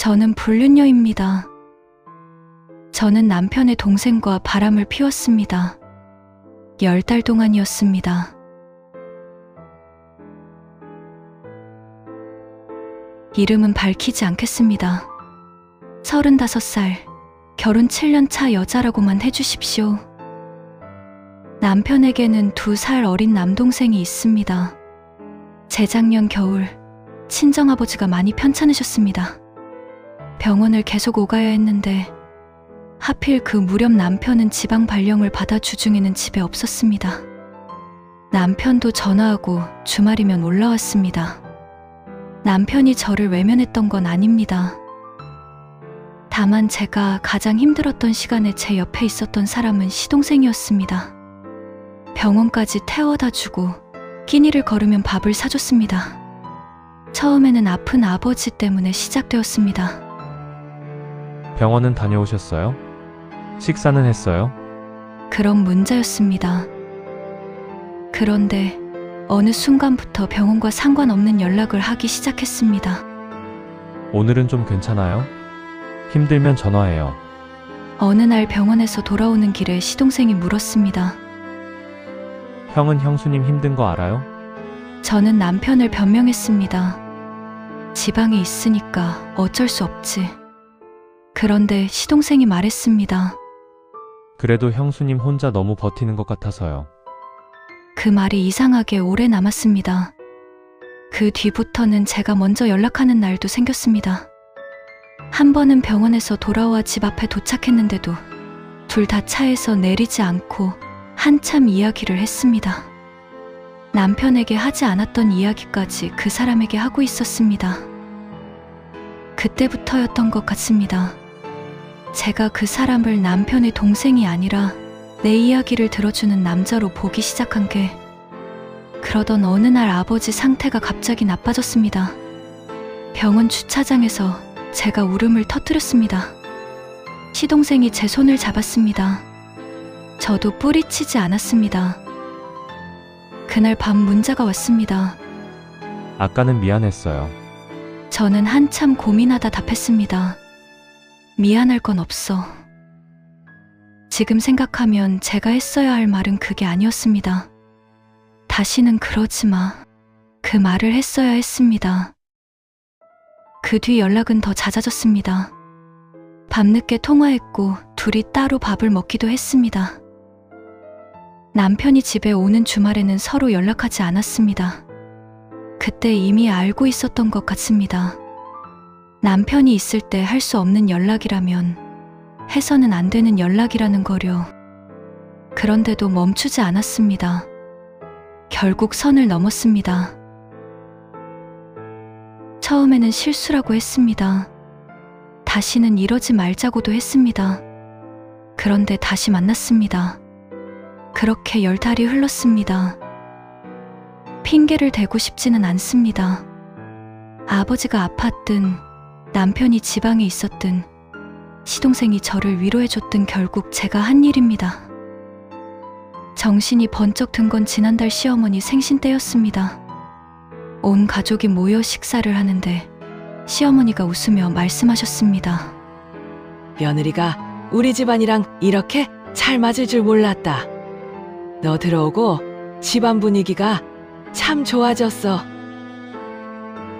저는 불륜녀입니다. 저는 남편의 동생과 바람을 피웠습니다. 10달 동안이었습니다. 이름은 밝히지 않겠습니다. 35살, 결혼 7년 차 여자라고만 해주십시오. 남편에게는 2살 어린 남동생이 있습니다. 재작년 겨울, 친정아버지가 많이 편찮으셨습니다. 병원을 계속 오가야 했는데 하필 그 무렵 남편은 지방 발령을 받아 주중에는 집에 없었습니다. 남편도 전화하고 주말이면 올라왔습니다. 남편이 저를 외면했던 건 아닙니다. 다만 제가 가장 힘들었던 시간에 제 옆에 있었던 사람은 시동생이었습니다. 병원까지 태워다 주고 끼니를 걸으면 밥을 사줬습니다. 처음에는 아픈 아버지 때문에 시작되었습니다. 병원은 다녀오셨어요? 식사는 했어요? 그런 문제였습니다. 그런데 어느 순간부터 병원과 상관없는 연락을 하기 시작했습니다. 오늘은 좀 괜찮아요? 힘들면 전화해요. 어느 날 병원에서 돌아오는 길에 시동생이 물었습니다. 형은 형수님 힘든 거 알아요? 저는 남편을 변명했습니다. 지방에 있으니까 어쩔 수 없지. 그런데 시동생이 말했습니다. 그래도 형수님 혼자 너무 버티는 것 같아서요. 그 말이 이상하게 오래 남았습니다. 그 뒤부터는 제가 먼저 연락하는 날도 생겼습니다. 한 번은 병원에서 돌아와 집 앞에 도착했는데도 둘 다 차에서 내리지 않고 한참 이야기를 했습니다. 남편에게 하지 않았던 이야기까지 그 사람에게 하고 있었습니다. 그때부터였던 것 같습니다. 제가 그 사람을 남편의 동생이 아니라 내 이야기를 들어주는 남자로 보기 시작한 게, 그러던 어느 날 아버지 상태가 갑자기 나빠졌습니다. 병원 주차장에서 제가 울음을 터뜨렸습니다. 시동생이 제 손을 잡았습니다. 저도 뿌리치지 않았습니다. 그날 밤 문자가 왔습니다. 아까는 미안했어요. 저는 한참 고민하다 답했습니다. 미안할 건 없어. 지금 생각하면 제가 했어야 할 말은 그게 아니었습니다. 다시는 그러지 마. 그 말을 했어야 했습니다. 그 뒤 연락은 더 잦아졌습니다. 밤늦게 통화했고 둘이 따로 밥을 먹기도 했습니다. 남편이 집에 오는 주말에는 서로 연락하지 않았습니다. 그때 이미 알고 있었던 것 같습니다. 남편이 있을 때 할 수 없는 연락이라면 해서는 안 되는 연락이라는 거려. 그런데도 멈추지 않았습니다. 결국 선을 넘었습니다. 처음에는 실수라고 했습니다. 다시는 이러지 말자고도 했습니다. 그런데 다시 만났습니다. 그렇게 10달이 흘렀습니다. 핑계를 대고 싶지는 않습니다. 아버지가 아팠든 남편이 지방에 있었든 시동생이 저를 위로해줬든 결국 제가 한 일입니다. 정신이 번쩍 든 건 지난달 시어머니 생신 때였습니다. 온 가족이 모여 식사를 하는데 시어머니가 웃으며 말씀하셨습니다. 며느리가 우리 집안이랑 이렇게 잘 맞을 줄 몰랐다. 너 들어오고 집안 분위기가 참 좋아졌어.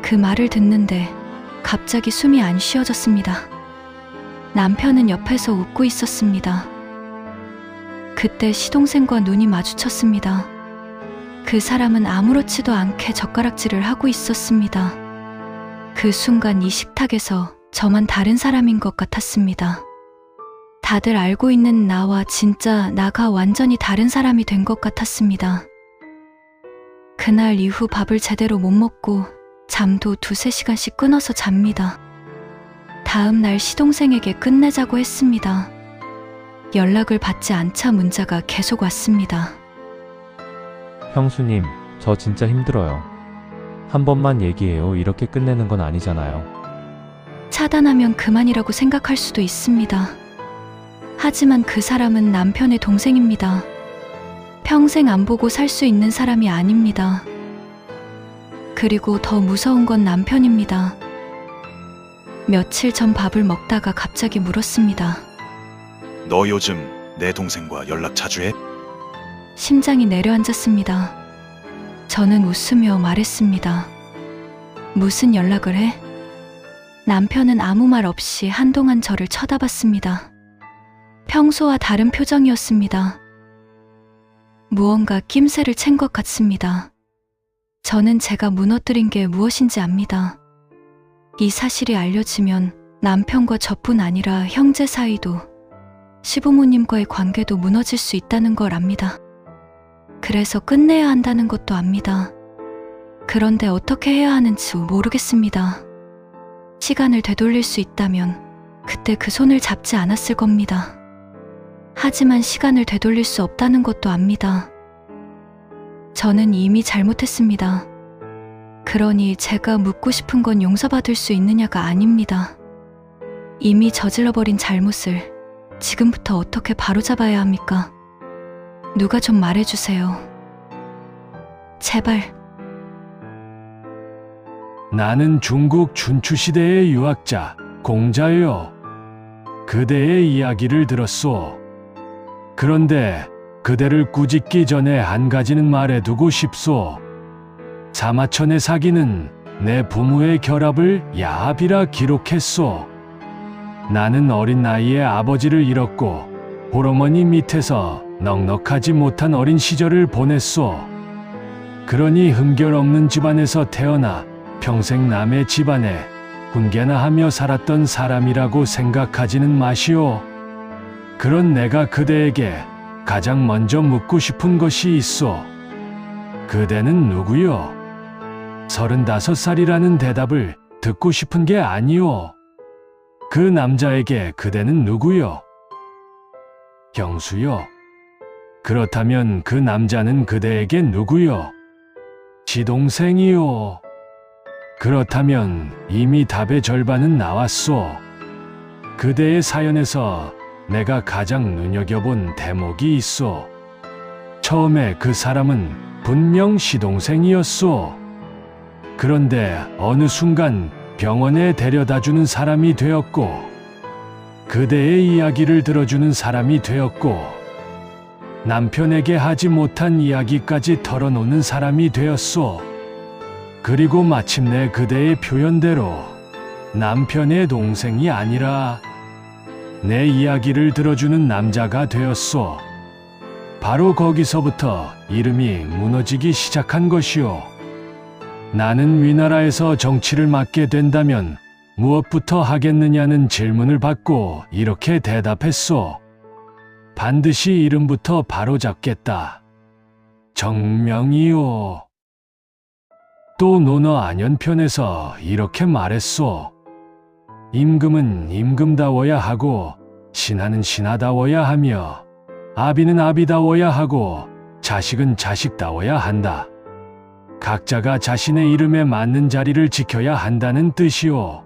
그 말을 듣는데 갑자기 숨이 안 쉬어졌습니다. 남편은 옆에서 웃고 있었습니다. 그때 시동생과 눈이 마주쳤습니다. 그 사람은 아무렇지도 않게 젓가락질을 하고 있었습니다. 그 순간 이 식탁에서 저만 다른 사람인 것 같았습니다. 다들 알고 있는 나와 진짜 나가 완전히 다른 사람이 된 것 같았습니다. 그날 이후 밥을 제대로 못 먹고 잠도 2-3시간씩 끊어서 잡니다. 다음 날 시동생에게 끝내자고 했습니다. 연락을 받지 않자 문자가 계속 왔습니다. 형수님, 저 진짜 힘들어요. 한 번만 얘기해요. 이렇게 끝내는 건 아니잖아요. 차단하면 그만이라고 생각할 수도 있습니다. 하지만 그 사람은 남편의 동생입니다. 평생 안 보고 살 수 있는 사람이 아닙니다. 그리고 더 무서운 건 남편입니다. 며칠 전 밥을 먹다가 갑자기 물었습니다. 너 요즘 내 동생과 연락 자주 해? 심장이 내려앉았습니다. 저는 웃으며 말했습니다. 무슨 연락을 해? 남편은 아무 말 없이 한동안 저를 쳐다봤습니다. 평소와 다른 표정이었습니다. 무언가 낌새를 챈 것 같습니다. 저는 제가 무너뜨린 게 무엇인지 압니다. 이 사실이 알려지면 남편과 저뿐 아니라 형제 사이도 시부모님과의 관계도 무너질 수 있다는 걸 압니다. 그래서 끝내야 한다는 것도 압니다. 그런데 어떻게 해야 하는지 모르겠습니다. 시간을 되돌릴 수 있다면 그때 그 손을 잡지 않았을 겁니다. 하지만 시간을 되돌릴 수 없다는 것도 압니다. 저는 이미 잘못했습니다. 그러니 제가 묻고 싶은 건 용서받을 수 있느냐가 아닙니다. 이미 저질러버린 잘못을 지금부터 어떻게 바로잡아야 합니까? 누가 좀 말해주세요. 제발. 나는 중국 춘추시대의 유학자 공자요. 그대의 이야기를 들었소. 그런데 그대를 꾸짖기 전에 한 가지는 말해두고 싶소. 사마천의 사기는 내 부모의 결합을 야합이라 기록했소. 나는 어린 나이에 아버지를 잃었고 홀어머니 밑에서 넉넉하지 못한 어린 시절을 보냈소. 그러니 흠결 없는 집안에서 태어나 평생 남의 집안에 훈계나 하며 살았던 사람이라고 생각하지는 마시오. 그런 내가 그대에게 가장 먼저 묻고 싶은 것이 있소. 그대는 누구요? 35살이라는 대답을 듣고 싶은 게 아니오. 그 남자에게 그대는 누구요? 경수요. 그렇다면 그 남자는 그대에게 누구요? 지동생이요. 그렇다면 이미 답의 절반은 나왔소. 그대의 사연에서 내가 가장 눈여겨본 대목이 있소. 처음에 그 사람은 분명 시동생이었소. 그런데 어느 순간 병원에 데려다주는 사람이 되었고, 그대의 이야기를 들어주는 사람이 되었고, 남편에게 하지 못한 이야기까지 털어놓는 사람이 되었소. 그리고 마침내 그대의 표현대로 남편의 동생이 아니라 내 이야기를 들어주는 남자가 되었소. 바로 거기서부터 이름이 무너지기 시작한 것이오. 나는 위나라에서 정치를 맡게 된다면 무엇부터 하겠느냐는 질문을 받고 이렇게 대답했소. 반드시 이름부터 바로잡겠다. 정명이요. 또 논어 안연편에서 이렇게 말했소. 임금은 임금다워야 하고 신하는 신하다워야 하며 아비는 아비다워야 하고 자식은 자식다워야 한다. 각자가 자신의 이름에 맞는 자리를 지켜야 한다는 뜻이오.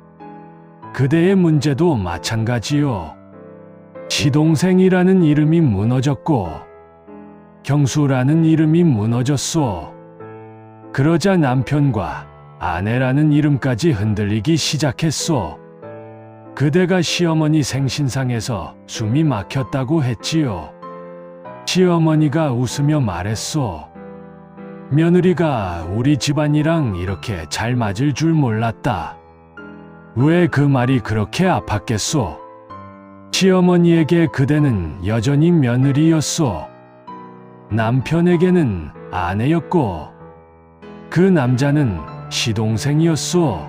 그대의 문제도 마찬가지요. 시동생이라는 이름이 무너졌고 경수라는 이름이 무너졌소. 그러자 남편과 아내라는 이름까지 흔들리기 시작했소. 그대가 시어머니 생신상에서 숨이 막혔다고 했지요. 시어머니가 웃으며 말했소. 며느리가 우리 집안이랑 이렇게 잘 맞을 줄 몰랐다. 왜 그 말이 그렇게 아팠겠소? 시어머니에게 그대는 여전히 며느리였소. 남편에게는 아내였고 그 남자는 시동생이었소.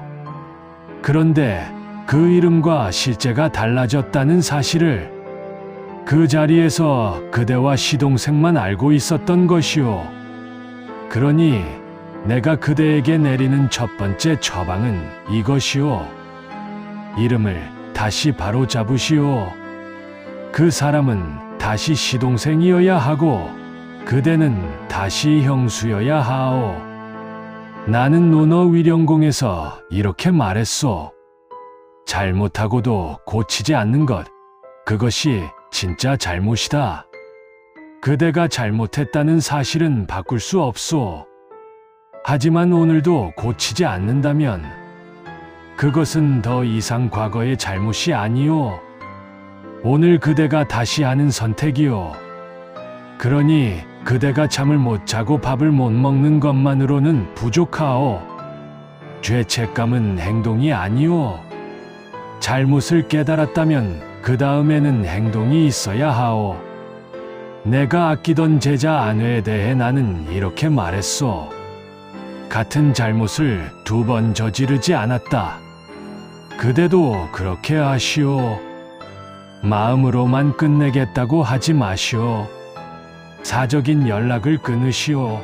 그런데 그 이름과 실제가 달라졌다는 사실을 그 자리에서 그대와 시동생만 알고 있었던 것이오. 그러니 내가 그대에게 내리는 첫 번째 처방은 이것이오. 이름을 다시 바로 잡으시오. 그 사람은 다시 시동생이어야 하고 그대는 다시 형수여야 하오. 나는 논어 위령공에서 이렇게 말했소. 잘못하고도 고치지 않는 것, 그것이 진짜 잘못이다. 그대가 잘못했다는 사실은 바꿀 수 없소. 하지만 오늘도 고치지 않는다면 그것은 더 이상 과거의 잘못이 아니오. 오늘 그대가 다시 하는 선택이오. 그러니 그대가 잠을 못 자고 밥을 못 먹는 것만으로는 부족하오. 죄책감은 행동이 아니오. 잘못을 깨달았다면 그 다음에는 행동이 있어야 하오. 내가 아끼던 제자 아내에 대해 나는 이렇게 말했소. 같은 잘못을 2번 저지르지 않았다. 그대도 그렇게 하시오. 마음으로만 끝내겠다고 하지 마시오. 사적인 연락을 끊으시오.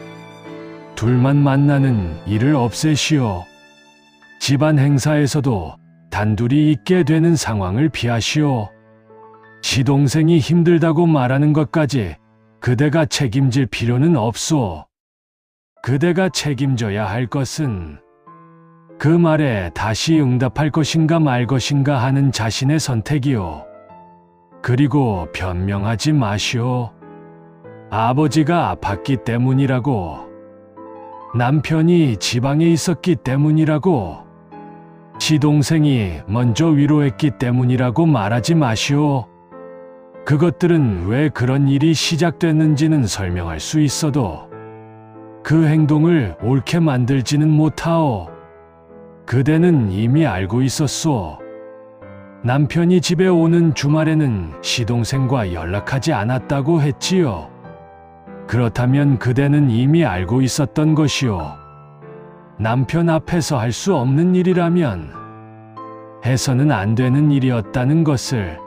둘만 만나는 일을 없애시오. 집안 행사에서도 단둘이 있게 되는 상황을 피하시오. 시동생이 힘들다고 말하는 것까지 그대가 책임질 필요는 없소. 그대가 책임져야 할 것은 그 말에 다시 응답할 것인가 말 것인가 하는 자신의 선택이오. 그리고 변명하지 마시오. 아버지가 아팠기 때문이라고, 남편이 지방에 있었기 때문이라고, 시동생이 먼저 위로했기 때문이라고 말하지 마시오. 그것들은 왜 그런 일이 시작됐는지는 설명할 수 있어도 그 행동을 옳게 만들지는 못하오. 그대는 이미 알고 있었소. 남편이 집에 오는 주말에는 시동생과 연락하지 않았다고 했지요. 그렇다면 그대는 이미 알고 있었던 것이오. 남편 앞에서 할 수 없는 일이라면 해서는 안 되는 일이었다는 것을.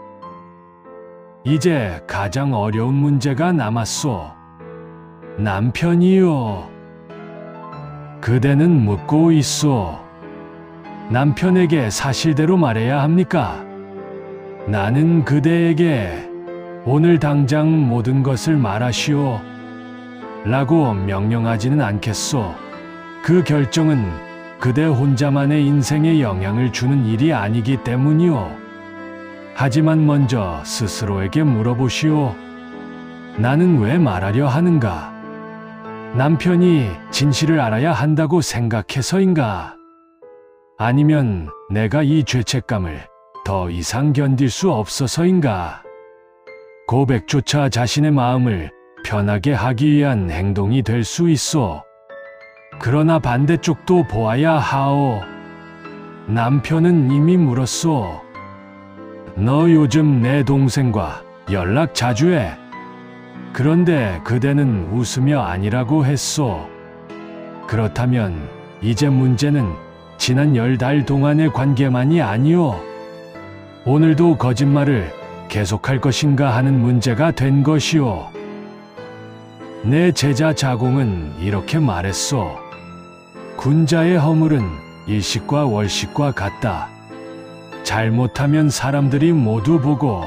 이제 가장 어려운 문제가 남았소. 남편이요. 그대는 묻고 있소. 남편에게 사실대로 말해야 합니까? 나는 그대에게 오늘 당장 모든 것을 말하시오 라고 명령하지는 않겠소. 그 결정은 그대 혼자만의 인생에 영향을 주는 일이 아니기 때문이오. 하지만 먼저 스스로에게 물어보시오. 나는 왜 말하려 하는가? 남편이 진실을 알아야 한다고 생각해서인가? 아니면 내가 이 죄책감을 더 이상 견딜 수 없어서인가? 고백조차 자신의 마음을 편하게 하기 위한 행동이 될 수 있소. 그러나 반대쪽도 보아야 하오. 남편은 이미 물었소. 너 요즘 내 동생과 연락 자주 해. 그런데 그대는 웃으며 아니라고 했소. 그렇다면 이제 문제는 지난 10달 동안의 관계만이 아니오. 오늘도 거짓말을 계속할 것인가 하는 문제가 된 것이오. 내 제자 자공은 이렇게 말했소. 군자의 허물은 일식과 월식과 같다. 잘못하면 사람들이 모두 보고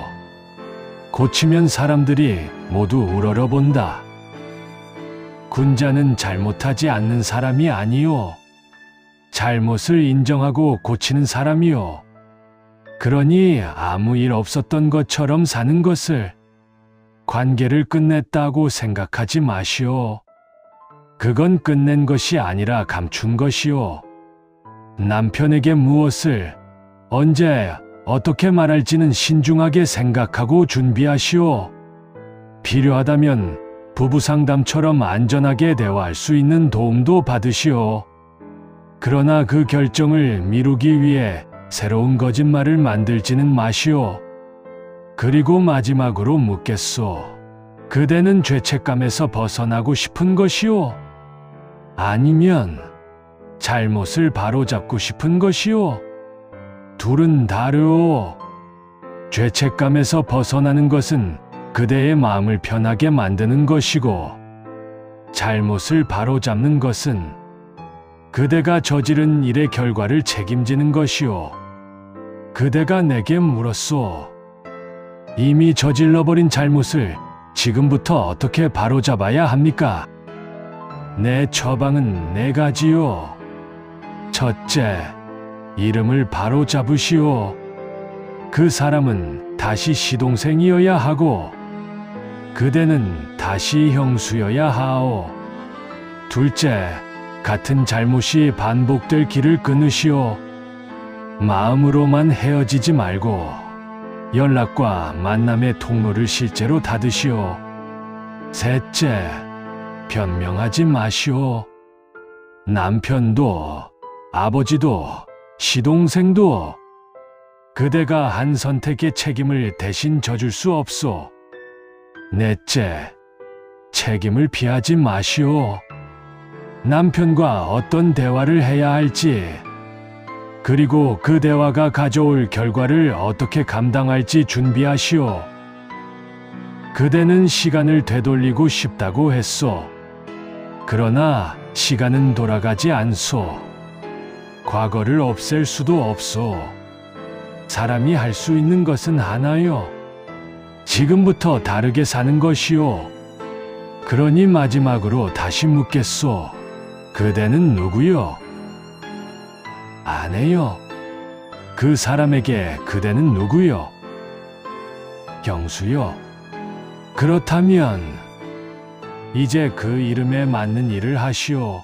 고치면 사람들이 모두 우러러본다. 군자는 잘못하지 않는 사람이 아니오. 잘못을 인정하고 고치는 사람이오. 그러니 아무 일 없었던 것처럼 사는 것을 관계를 끝냈다고 생각하지 마시오. 그건 끝낸 것이 아니라 감춘 것이오. 남편에게 무엇을 언제 어떻게 말할지는 신중하게 생각하고 준비하시오. 필요하다면 부부 상담처럼 안전하게 대화할 수 있는 도움도 받으시오. 그러나 그 결정을 미루기 위해 새로운 거짓말을 만들지는 마시오. 그리고 마지막으로 묻겠소. 그대는 죄책감에서 벗어나고 싶은 것이오? 아니면 잘못을 바로잡고 싶은 것이오? 둘은 다르오. 죄책감에서 벗어나는 것은 그대의 마음을 편하게 만드는 것이고, 잘못을 바로잡는 것은 그대가 저지른 일의 결과를 책임지는 것이오. 그대가 내게 물었소. 이미 저질러버린 잘못을 지금부터 어떻게 바로잡아야 합니까? 내 처방은 4가지요. 첫째, 이름을 바로잡으시오. 그 사람은 다시 시동생이어야 하고 그대는 다시 형수여야 하오. 둘째, 같은 잘못이 반복될 길을 끊으시오. 마음으로만 헤어지지 말고 연락과 만남의 통로를 실제로 닫으시오. 셋째, 변명하지 마시오. 남편도, 아버지도, 시동생도 그대가 한 선택의 책임을 대신 져줄 수 없소. 넷째, 책임을 피하지 마시오. 남편과 어떤 대화를 해야 할지, 그리고 그 대화가 가져올 결과를 어떻게 감당할지 준비하시오. 그대는 시간을 되돌리고 싶다고 했소. 그러나 시간은 돌아가지 않소. 과거를 없앨 수도 없소. 사람이 할 수 있는 것은 하나요. 지금부터 다르게 사는 것이요. 그러니 마지막으로 다시 묻겠소. 그대는 누구요? 아내요. 그 사람에게 그대는 누구요? 경수요. 그렇다면 이제 그 이름에 맞는 일을 하시오.